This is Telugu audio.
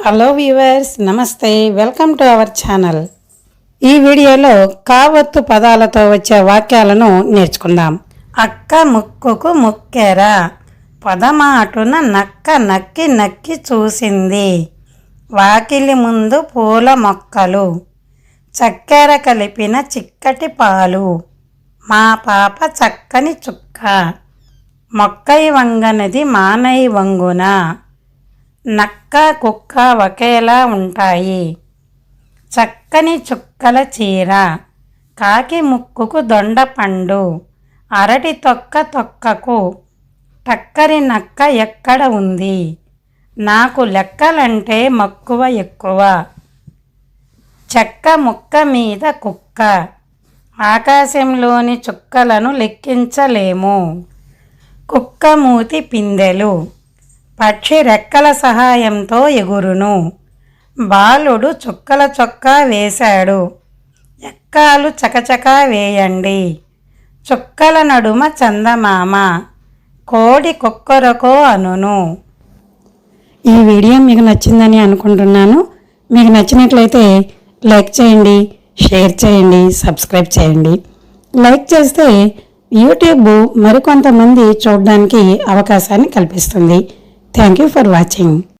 హలో వ్యూవర్స్, నమస్తే. Welcome to our channel. ఈ వీడియోలో కావత్తు పదాలతో వచ్చే వాక్యాలను నేర్చుకుందాం. అక్క ముక్కుకు ముక్కెరా, పదమాటున నక్క నక్కి నక్కి చూసింది. వాకిలి ముందు పూల మొక్కలు, చక్కెర కలిపిన చిక్కటి పాలు, మా పాప చక్కని చుక్క, మొక్కై వంగనది మానై వంగున, నక్క కుక్క ఒకేలా ఉంటాయి, చక్కని చుక్కల చీర, కాకి ముక్కుకు దొండపండు, అరటి తొక్క తొక్కకు, టక్కరి నక్క ఎక్కడ ఉంది, నాకు లెక్కలంటే మక్కువ ఎక్కువ, చెక్క ముక్క మీద కుక్క, ఆకాశంలోని చుక్కలను లెక్కించలేము, కుక్క మూతి పిందెలు, పక్షి రెక్కల సహాయంతో ఎగురును, బాలుడు చుక్కల చొక్కా వేశాడు, ఎక్కాలు చకచకా వేయండి, చుక్కల నడుమ చందమామ, కోడి కొక్కరకో అనును. ఈ వీడియో మీకు నచ్చిందని అనుకుంటున్నాను. మీకు నచ్చినట్లయితే లైక్ చేయండి, షేర్ చేయండి, సబ్స్క్రైబ్ చేయండి. లైక్ చేస్తే యూట్యూబ్ మరికొంతమంది చూడడానికి అవకాశాన్ని కల్పిస్తుంది. Thank you for watching.